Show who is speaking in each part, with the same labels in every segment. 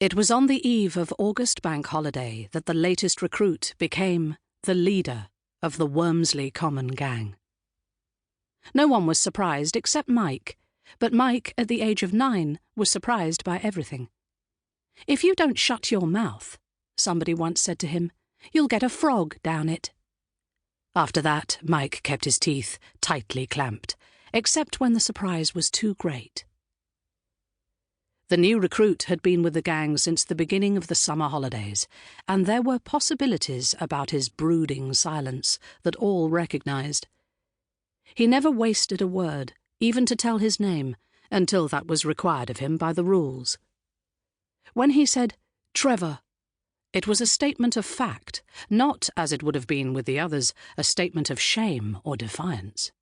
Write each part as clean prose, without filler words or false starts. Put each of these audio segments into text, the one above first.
Speaker 1: It was on the eve of August Bank Holiday that the latest recruit became the leader of the Wormsley Common gang. No one was surprised except Mike, but Mike, at the age of 9, was surprised by everything. "If you don't shut your mouth," somebody once said to him, "you'll get a frog down it." After that, Mike kept his teeth tightly clamped, except when the surprise was too great. The new recruit had been with the gang since the beginning of the summer holidays, and there were possibilities about his brooding silence that all recognised. He never wasted a word, even to tell his name, until that was required of him by the rules. When he said, "Trevor," it was a statement of fact, not, as it would have been with the others, a statement of shame or defiance.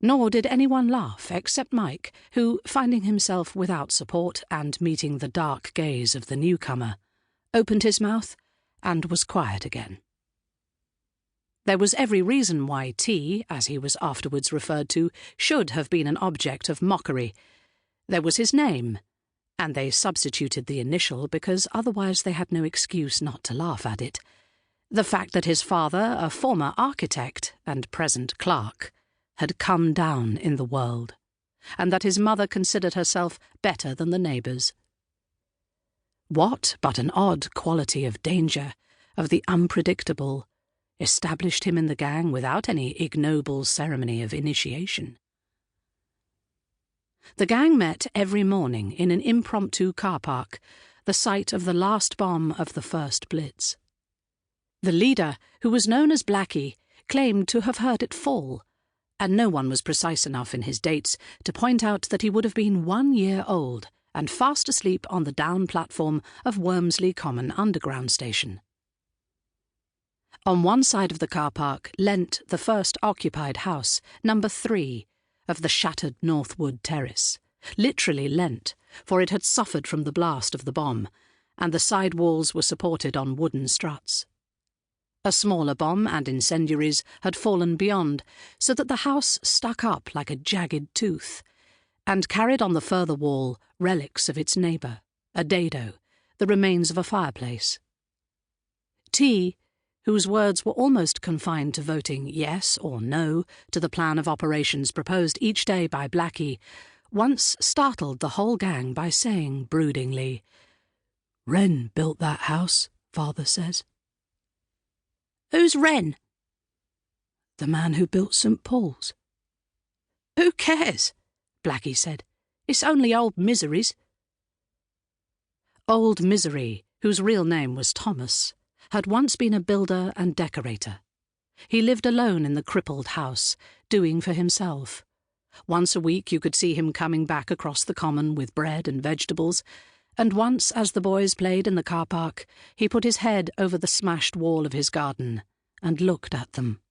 Speaker 1: Nor did anyone laugh except Mike, who, finding himself without support and meeting the dark gaze of the newcomer, opened his mouth and was quiet again. There was every reason why T, as he was afterwards referred to, should have been an object of mockery. There was his name, and they substituted the initial because otherwise they had no excuse not to laugh at it. The fact that his father, a former architect and present clerk, had come down in the world, and that his mother considered herself better than the neighbours. What but an odd quality of danger, of the unpredictable, established him in the gang without any ignoble ceremony of initiation? The gang met every morning in an impromptu car park, the site of the last bomb of the first Blitz. The leader, who was known as Blackie, claimed to have heard it fall, and no one was precise enough in his dates to point out that he would have been 1 year old and fast asleep on the down platform of Wormsley Common Underground Station. On one side of the car park leant the first occupied house, number 3, of the shattered Northwood Terrace, literally leant, for it had suffered from the blast of the bomb, and the side walls were supported on wooden struts. A smaller bomb and incendiaries had fallen beyond, so that the house stuck up like a jagged tooth, and carried on the further wall relics of its neighbour, a dado, the remains of a fireplace. T, whose words were almost confined to voting yes or no to the plan of operations proposed each day by Blackie, once startled the whole gang by saying broodingly, "Wren built that house, Father says." "Who's Wren?" "The man who built St. Paul's." "Who cares?" Blackie said. "It's only old Misery's." Old Misery, whose real name was Thomas, had once been a builder and decorator. He lived alone in the crippled house, doing for himself. Once a week you could see him coming back across the common with bread and vegetables, and once, as the boys played in the car park, he put his head over the smashed wall of his garden and looked at them.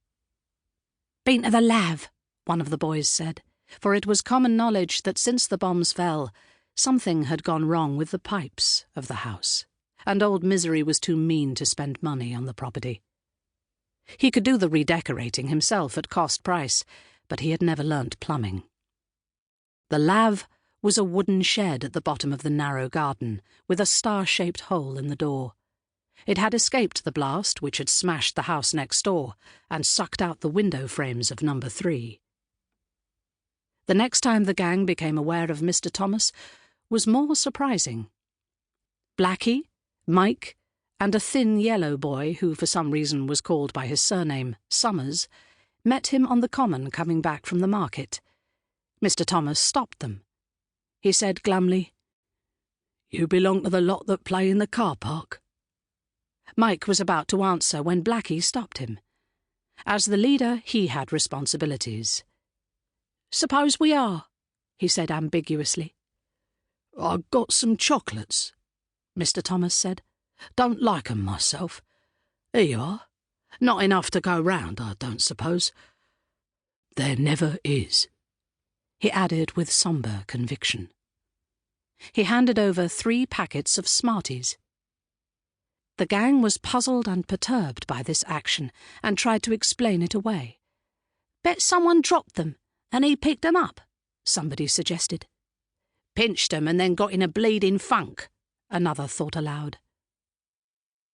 Speaker 1: "Been to the lav," one of the boys said, for it was common knowledge that since the bombs fell, something had gone wrong with the pipes of the house, and old Misery was too mean to spend money on the property. He could do the redecorating himself at cost price, but he had never learnt plumbing. The lav was a wooden shed at the bottom of the narrow garden, with a star-shaped hole in the door. It had escaped the blast which had smashed the house next door and sucked out the window frames of number 3. The next time the gang became aware of Mr. Thomas was more surprising. Blackie, Mike, and a thin yellow boy, who for some reason was called by his surname Summers, met him on the common coming back from the market. Mr. Thomas stopped them. He said glumly, "You belong to the lot that play in the car park?" Mike was about to answer when Blackie stopped him. As the leader, he had responsibilities. "Suppose we are," he said ambiguously. "I got some chocolates," Mr. Thomas said. "Don't like 'em myself. Here you are. Not enough to go round, I don't suppose." "There never is," he added with sombre conviction. He handed over 3 packets of Smarties. The gang was puzzled and perturbed by this action and tried to explain it away. "Bet someone dropped them, and he picked them up," somebody suggested. "Pinched 'em and then got in a bleeding funk," another thought aloud.